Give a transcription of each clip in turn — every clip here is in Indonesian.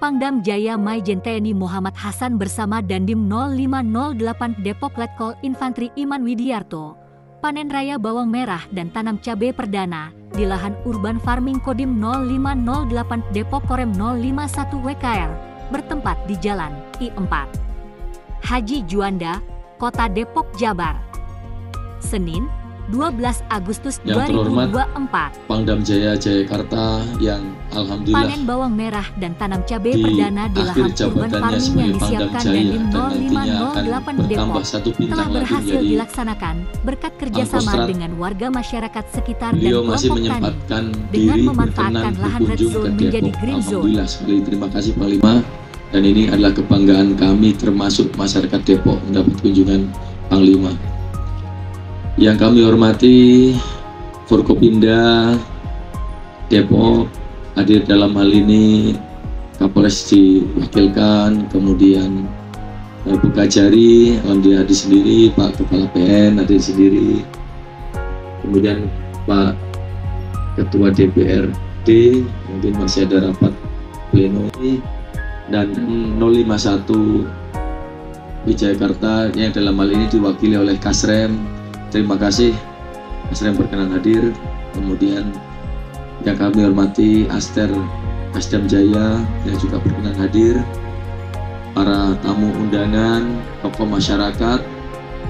Pangdam Jaya Maijen TNI Muhammad Hasan bersama Dandim 0508 Depok Letkol Infantri Iman Widiarto, panen raya bawang merah dan tanam cabai perdana di lahan urban farming Kodim 0508 Depok Korem 051 WKR, bertempat di Jalan I4 Haji Juanda, Kota Depok, Jabar. Senin, 12 Agustus 2024. Pangdam Jaya Jayakarta yang alhamdulillah panen bawang merah dan tanam cabai perdana di lahan urban farming yang disiapkan Dandim 0508 Depok telah berhasil dilaksanakan berkat kerjasama dengan warga masyarakat sekitar dan kelompok tani dengan memanfaatkan lahan red zone menjadi green zone. Alhamdulillah, sekali terima kasih Panglima, dan ini adalah kebanggaan kami termasuk masyarakat Depok mendapat kunjungan Panglima. Yang kami hormati Forkopimda Depok, hadir dalam hal ini Kapolres diwakilkan, kemudian Bu Kajari alhamdulillah hadir sendiri, Pak Kepala PN hadir sendiri, kemudian Pak Ketua DPRD mungkin masih ada rapat pleno, dan 051 Jayakarta yang dalam hal ini diwakili oleh Kasrem. Terima kasih Kasrem berkenan hadir. Kemudian yang kami hormati Aster Kasdam Jaya yang juga berkenan hadir, para tamu undangan, tokoh masyarakat,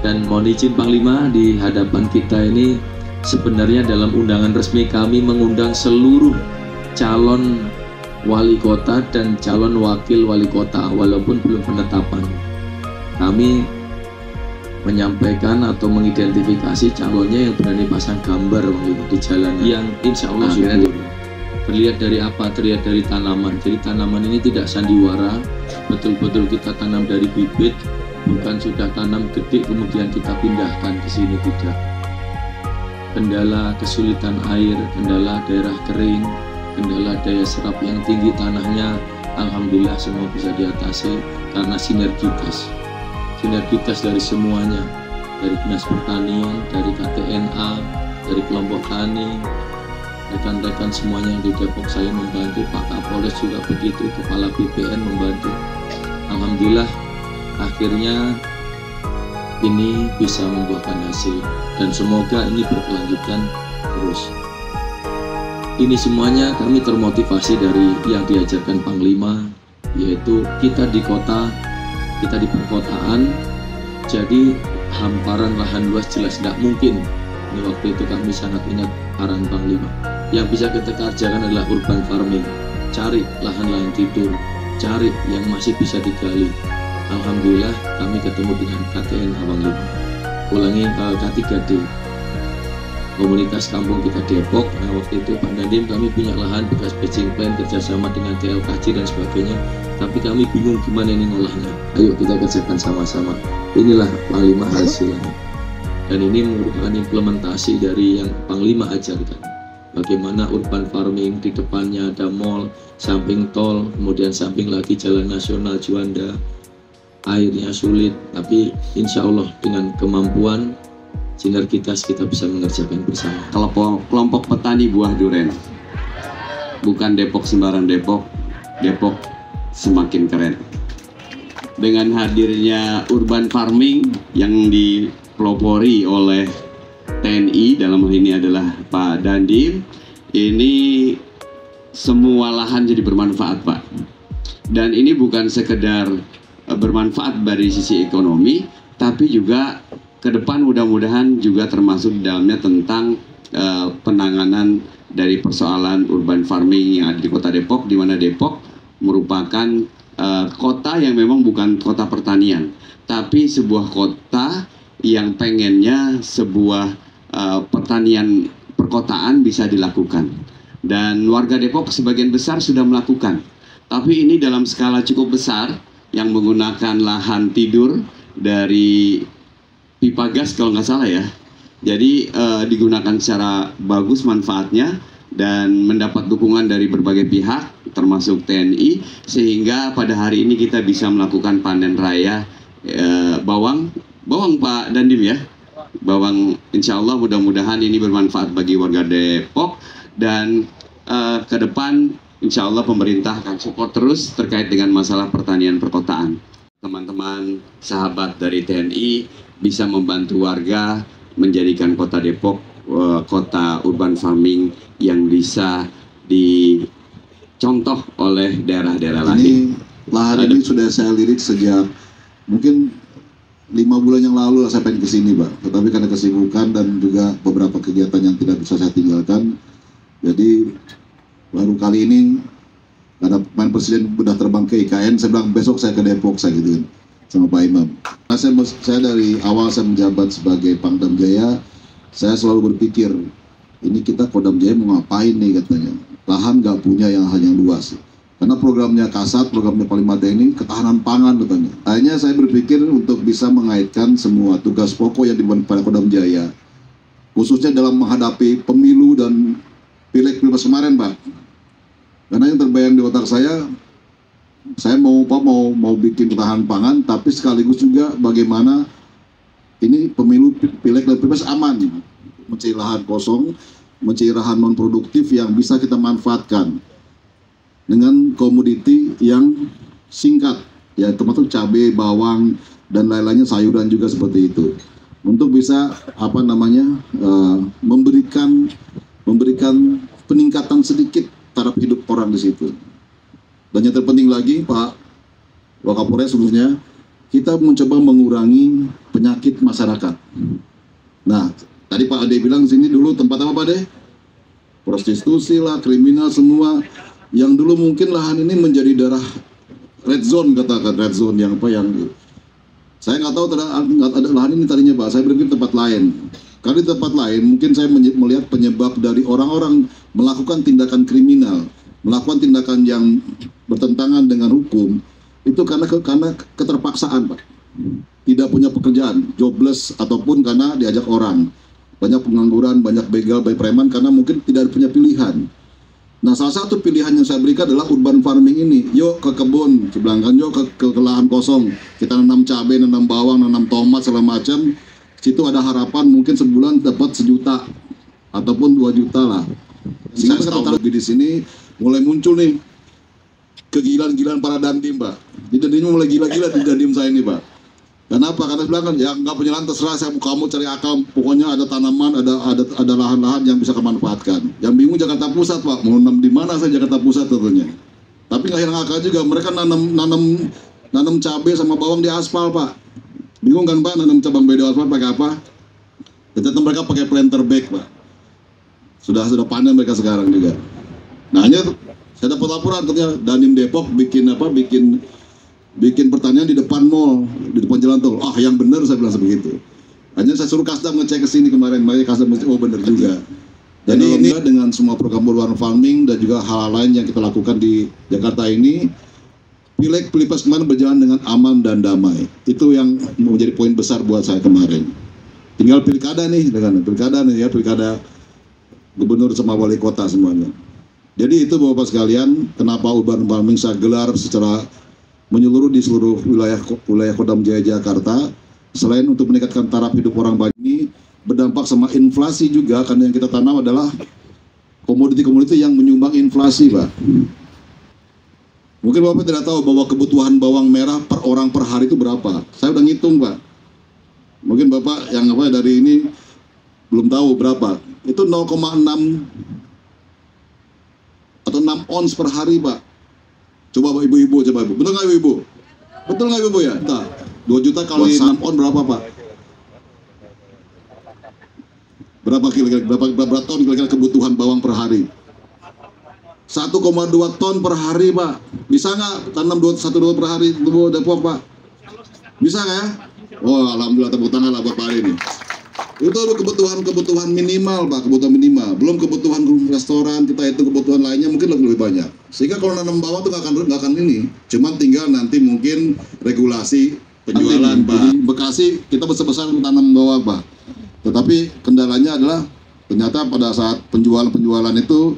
dan mohon izin Panglima, di hadapan kita ini sebenarnya dalam undangan resmi kami mengundang seluruh calon wali kota dan calon wakil wali kota walaupun belum penetapan. Kami menyampaikan atau mengidentifikasi calonnya yang berani pasang gambar di jalan yang insya Allah sudah terlihat dari apa? Terlihat dari tanaman. Jadi tanaman ini tidak sandiwara, betul-betul kita tanam dari bibit, bukan sudah tanam gede kemudian kita pindahkan ke sini, tidak. Kendala kesulitan air, kendala daerah kering, kendala daya serap yang tinggi tanahnya, alhamdulillah semua bisa diatasi karena sinergitas dari semuanya, dari Dinas Pertanian, dari KTNA, dari kelompok tani, rekan-rekan semuanya yang di Depok saya membantu, Pak Kapolres juga begitu, Kepala BPN membantu. Alhamdulillah akhirnya ini bisa membuahkan hasil dan semoga ini berkelanjutan terus. Ini semuanya kami termotivasi dari yang diajarkan Panglima, yaitu kita di kota, kita di perkotaan, jadi hamparan lahan luas jelas tidak mungkin. Ini waktu itu kami sangat ingat arahan Panglima. Yang bisa kita kerjakan adalah urban farming, cari lahan-lahan tidur, cari yang masih bisa digali. Alhamdulillah kami ketemu dengan KTN Panglima. Ulangi K3D, komunitas kampung kita Depok. Nah waktu itu Pak Dandim kami punya lahan bekas patching plan kerjasama dengan TLKJ dan sebagainya, tapi kami bingung gimana ini ngolahnya. Ayo kita kerjakan sama-sama. Inilah Panglima hasilnya, dan ini merupakan implementasi dari yang Panglima ajarkan. Bagaimana urban farming, di depannya ada mall, samping tol, kemudian samping lagi jalan nasional Juanda. Airnya sulit, tapi insya Allah dengan kemampuan sinergitas kita bisa mengerjakan bersama. Kelompok petani buah durian, bukan Depok sembarang Depok, Depok semakin keren. Dengan hadirnya urban farming yang dipelopori oleh TNI, dalam hal ini adalah Pak Dandim, ini semua lahan jadi bermanfaat, Pak. Dan ini bukan sekedar bermanfaat dari sisi ekonomi, tapi juga ke depan mudah-mudahan juga termasuk di dalamnya tentang penanganan dari persoalan urban farming yang ada di kota Depok, di mana Depok merupakan kota yang memang bukan kota pertanian, tapi sebuah kota yang pengennya sebuah pertanian perkotaan bisa dilakukan. Dan warga Depok sebagian besar sudah melakukan, tapi ini dalam skala cukup besar yang menggunakan lahan tidur dari pipa gas kalau nggak salah ya. Jadi digunakan secara bagus manfaatnya dan mendapat dukungan dari berbagai pihak termasuk TNI, sehingga pada hari ini kita bisa melakukan panen raya bawang Pak Dandim ya. Bawang insya Allah mudah-mudahan ini bermanfaat bagi warga Depok, dan ke depan insya Allah pemerintah akan support terus terkait dengan masalah pertanian perkotaan. Teman-teman sahabat dari TNI bisa membantu warga menjadikan kota Depok kota urban farming yang bisa dicontoh oleh daerah-daerah lain. Lahan ini sudah saya lirik sejak mungkin 5 bulan yang lalu lah saya pengen kesini, Pak. Tetapi karena kesibukan dan juga beberapa kegiatan yang tidak bisa saya tinggalkan, jadi baru kali ini karena Pak Presiden sudah terbang ke IKN, saya bilang besok saya ke Depok, saya gitu sama Pak Imam. Nah, saya dari awal saya menjabat sebagai Pangdam Jaya, saya selalu berpikir ini kita Kodam Jaya mau ngapain nih katanya. Lahan nggak punya yang hanya luas. Karena programnya Kasat, programnya Palimada ini ketahanan pangan katanya. Akhirnya saya berpikir untuk bisa mengaitkan semua tugas pokok yang dibuat pada Kodam Jaya, khususnya dalam menghadapi pemilu dan pileg pilpres kemarin, Pak. Karena yang terbayang di otak saya mau bikin ketahanan pangan, tapi sekaligus juga bagaimana ini pemilu pileg dan pilpres aman, mencari lahan kosong, mencari lahan non produktif yang bisa kita manfaatkan dengan komoditi yang singkat, ya termasuk cabai, bawang dan lain-lainnya, sayuran juga seperti itu, untuk bisa memberikan peningkatan sedikit taraf hidup orang di situ. Dan yang terpenting lagi, Pak Wakapolres, sebelumnya kita mencoba mengurangi penyakit masyarakat. Nah, tadi Pak Ade bilang sini dulu tempat apa, Pak Ade? Prostitusi lah, kriminal semua. Yang dulu mungkin lahan ini menjadi daerah red zone, katakan red zone yang saya nggak tahu ada lahan ini tadinya, Pak. Saya berpikir tempat lain. Karena di tempat lain mungkin saya melihat penyebab dari orang-orang melakukan tindakan kriminal, melakukan tindakan yang bertentangan dengan hukum, itu karena keterpaksaan, Pak. Tidak punya pekerjaan, jobless, ataupun karena diajak orang. Banyak pengangguran, banyak begal, banyak preman, karena mungkin tidak punya pilihan. Nah, salah satu pilihan yang saya berikan adalah urban farming ini. Yuk ke kebun, sebelangkan yuk ke lahan kosong. Kita nanam cabai, nanam bawang, nanam tomat, segala macam. Situ ada harapan mungkin sebulan dapat 1 juta ataupun 2 juta lah. Saya tahu lebih di sini mulai muncul nih kegilaan-gilaan para dandim, Pak. Di dandim mulai gila-gila di dandim saya ini, Pak. Kenapa? Karena sebelah kan ya nggak punya lahan, terserah saya, kamu cari akal. Pokoknya ada tanaman, ada lahan-lahan yang bisa kemanfaatkan. Yang bingung Jakarta Pusat, Pak. Mau nanam di mana saya Jakarta Pusat tentunya. Tapi nggak hilang akal juga. Mereka nanam cabai sama bawang di aspal, Pak. Bingung kan, Pak? Nanam cabang beda aspal pakai apa? Ternyata mereka pakai planter bag, Pak. Sudah panen mereka sekarang juga. Nah, hanya saya dapat laporan ternyata Dandim Depok bikin pertanian di depan mall, di depan jalan tol. Ah, yang benar saya bilang sebegitu. Hanya saya suruh Kasdam ngecek ke sini kemarin, makanya Kasdam ngecek, oh benar juga. Jadi ini dengan semua program urban farming dan juga hal lain yang kita lakukan di Jakarta ini, pileg pilpres kemarin berjalan dengan aman dan damai. Itu yang menjadi poin besar buat saya kemarin. Tinggal pilkada pilkada gubernur sama wali kota semuanya. Jadi itu Bapak sekalian, kenapa urban farming saya gelar secara menyeluruh di seluruh wilayah Kodam Jaya Jakarta. Selain untuk meningkatkan taraf hidup orang banyak, ini berdampak sama inflasi juga, karena yang kita tanam adalah komoditi-komoditi yang menyumbang inflasi, Pak. Mungkin Bapak tidak tahu bahwa kebutuhan bawang merah per orang per hari itu berapa. Saya udah ngitung, Pak. Mungkin Bapak yang dari ini belum tahu berapa. Itu 0,6 atau 6 ons per hari, Pak. Coba ibu-ibu, betul nggak ibu-ibu? Betul nggak ibu-ibu ya? Nah, 2 juta kali 6 on berapa, Pak? Berapa ton kira-kira kebutuhan bawang per hari? 1,2 ton per hari, Pak. Bisa nggak tanam 1,2 per hari di Depok, Pak? Bisa nggak ya? Oh, alhamdulillah, tepuk tangan lah buat Pak ini. Itu kebutuhan minimal, Pak, kebutuhan minimal. Belum kebutuhan restoran, kita itu kebutuhan lainnya mungkin lebih banyak. Sehingga kalau nanam bawang itu nggak akan ini. Cuman tinggal nanti mungkin regulasi penjualan, Pak. Di Bekasi kita besar-besar tanam bawang, Pak. Tetapi kendalanya adalah ternyata pada saat penjualan itu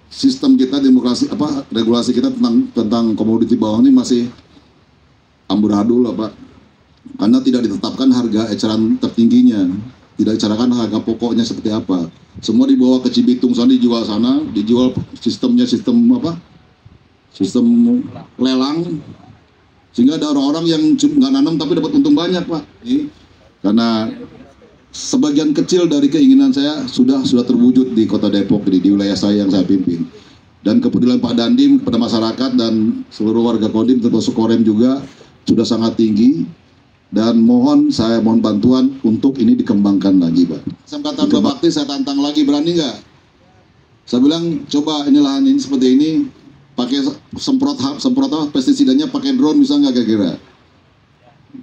sistem kita regulasi kita tentang komoditi bawang ini masih amburadul lah, Pak. Karena tidak ditetapkan harga eceran tertingginya, tidak dicarakan harga pokoknya seperti apa. semua dibawa ke Cibitung sana, dijual sistem lelang, sehingga ada orang-orang yang nggak nanam tapi dapat untung banyak, Pak. Karena sebagian kecil dari keinginan saya sudah terwujud di Kota Depok, di wilayah saya yang saya pimpin. Dan kepedulian Pak Dandim kepada masyarakat dan seluruh warga Kodim, termasuk Korem juga, sudah sangat tinggi. Dan saya mohon bantuan untuk ini dikembangkan lagi, Pak. SMK Taruna Bakti saya tantang lagi, berani nggak? Saya bilang, coba ini lahan ini seperti ini, pakai semprot pestisidanya pakai drone, bisa nggak kira-kira?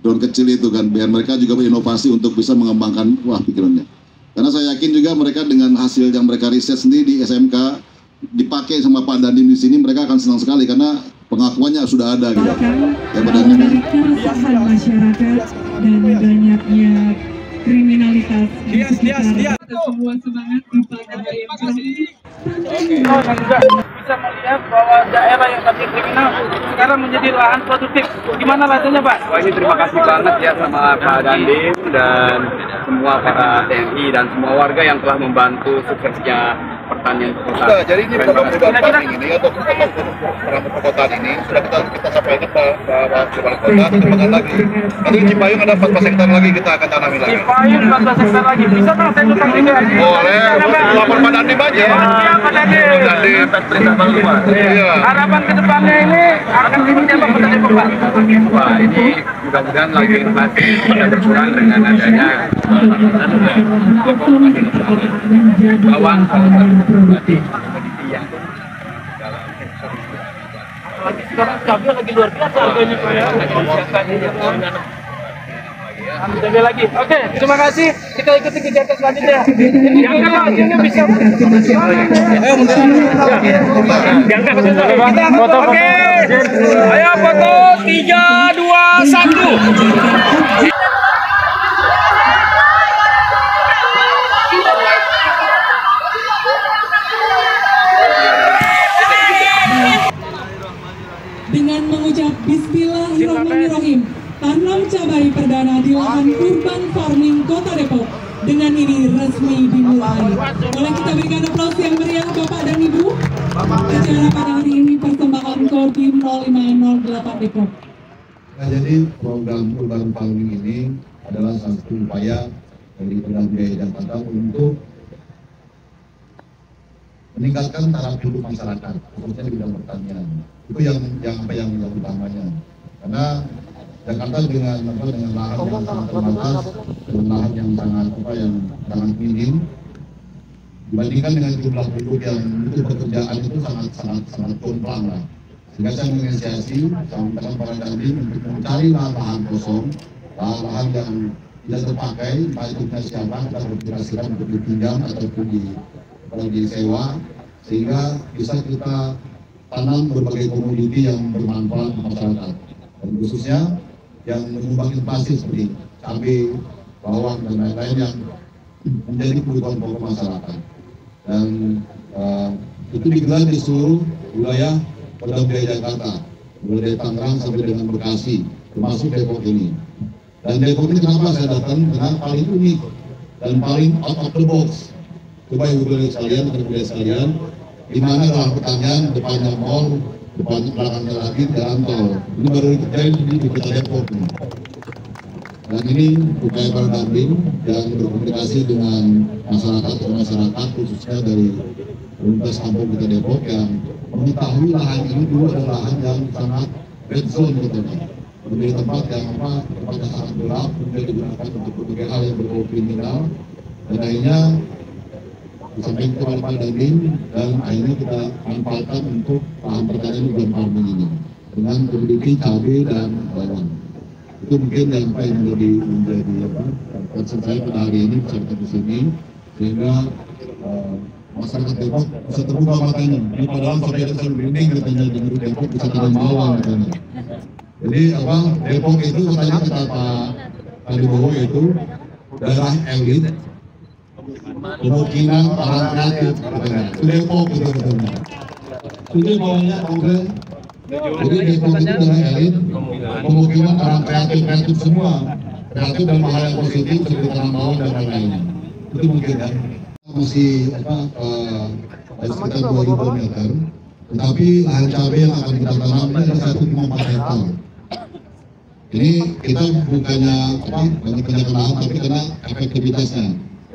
Drone kecil itu kan, biar mereka juga berinovasi untuk bisa mengembangkan pikirannya. Karena saya yakin juga mereka dengan hasil yang mereka riset sendiri di SMK, dipakai sama Pak Dandim di sini, mereka akan senang sekali karena pengakuannya sudah ada gitu. Ya, Pak Dandim. Keresahan masyarakat dan banyaknya kriminalitas di sekitar. Semua semangat kepada yang kami. Bisa melihat bahwa daerah yang tadi kriminal sekarang menjadi lahan produktif. Gimana rasanya, Pak? Wah, ini terima kasih banget ya sama Pak Dandim dan semua para TNI dan semua warga yang telah membantu suksesnya pertanian kota. Jadi ini program farming ini atau perkotaan ini sudah kita sampaikan ke Wali Kota, dikembangkan lagi. Nanti di Cipayung ada 14 hektar lagi kita akan tanami lagi. Cipayung 14 hektar lagi. Bisa nggak saya tukang juga? Boleh, lapor Pak Dandim aja. Iya, Pak Dandim. Harapan ke depannya ini akan seperti apa Kota Depok, Pak? Wah, ini mudah-mudahan lagi inflasi bisa berkurang dengan adanya bawang salah satu komoditi yang Lagi sekarang cabai lagi luar biasa harganya, Pak ya. Ambil cabai lagi. Oke, terima kasih. Kita ikuti kegiatan selanjutnya. Yang kedua hasilnya bisa. Ayo mundur. Kita foto. Oke. Ayo foto 3, 2, 1. Dengan mengucap Bismillahirrahmanirrahim, tanam cabai perdana di lahan urban farming Kota Depok dengan ini resmi dimulai. Boleh kita berikan aplaus yang meriah Bapak dan Ibu? Acara pada hari ini persembahan Kodim 0508 Depok. Nah, jadi program urban farming ini adalah satu upaya dari Pemprov DKI Jakarta untuk meningkatkan taraf hidup masyarakat, khususnya di bidang pertanian. Itu yang utamanya. Karena Jakarta dengan lahan yang sangat terbatas, dengan lahan yang sangat minim, dibandingkan dengan jumlah penduduk yang itu pekerjaan itu sangat jomplang lah. Sehingga saya menginisiasi sama para Dandim untuk mencari lahan kosong, lahan yang tidak terpakai, baik itu siapa kita berkira-kira untuk dipinjam ataupun disewa, sehingga bisa kita tanam berbagai komoditi yang bermanfaat untuk masyarakat, dan khususnya yang menyumbang inflasi seperti cabai, bawang dan lain-lain yang menjadi kebutuhan pokok masyarakat. Dan itu digelar di seluruh wilayah Pemprov DKI Jakarta, mulai dari Tangerang sampai dengan Bekasi, termasuk Depok ini. Dan Depok ini kenapa saya datang? Karena paling unik dan paling out of the box. Coba ibu sekalian, teman-teman sekalian, di mana lahan pertanian depannya mall, depannya belakangnya lagi jalan tol. Ini baru dikerjain di Kota Depok ini. Dan ini upaya para Dandim yang berkomunikasi dengan masyarakat khususnya dari komunitas kampung Kota Depok yang mengetahui lahan ini dulu adalah lahan yang sangat red zone katanya. Menjadi tempat yang tempatnya sangat gelap, kemudian digunakan untuk berbagai hal yang berbau kriminal, dan akhirnya disampaikan kepada Pak Dandim, dan akhirnya kita manfaatkan untuk lahan pertanian urban farming ini dengan komoditi cabai dan bawang. Itu mungkin yang menjadi concern saya pada hari ini sampai di sini, sehingga masyarakat Depok bisa terbuka matanya. Ini padahal sampai ada screening katanya di Depok bisa tanam bawang katanya. Jadi Depok itu katanya kata Pak Adibowo itu daerah elit, kemungkinan orang kreatif katanya. Itu Depok itu katanya. Itu bawahnya konkret. Jadi Depok itu daerah elit, kemungkinan orang kreatif semua, kreatif dan hal yang positif seperti tanam bawang dan lain-lainnya. Itu mungkin ya. masih sekitar 2.000 meter, tetapi lahan cabai yang akan kita tanam ini adalah 1,4 hektar. Ini kita bukannya banyak lahan, tapi karena efektivitasnya.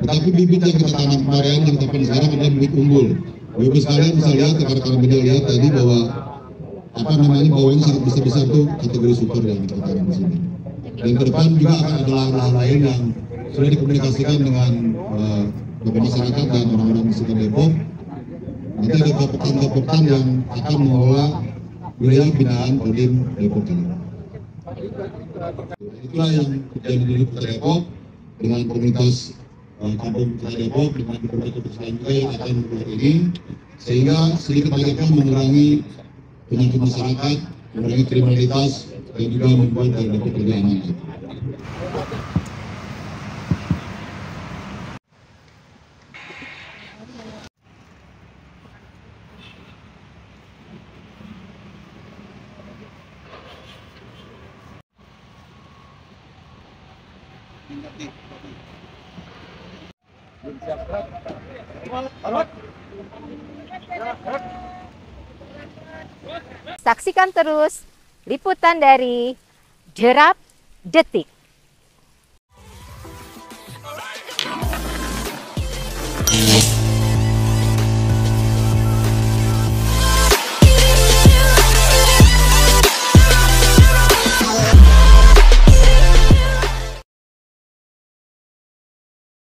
Tetapi bibit yang kita tanam kemarin, yang kita tanam sekarang adalah bibit unggul. Bapak sekalian bisa lihat, rekan-rekan media lihat tadi bahwa bawahnya sangat besar-besar tuh kategori super yang kita tanam di sini. Dan ke depan juga akan ada lahan-lahan lain yang sudah dikomunikasikan dengan masyarakat dan orang-orang di sekitar Depok. Nanti ada Bapeptan yang akan mengelola wilayah binaan Kodim Depok ini. Itulah yang terjadi di Kota Depok dengan komunitas kampung Kota Depok dengan beberapa perusahaan juga yang akan membuat ini, sehingga sedikit banyak mengurangi penyakit masyarakat, mengurangi kriminalitas, dan juga membuat Depok lebih aman. Saksikan terus liputan dari Derap Detik.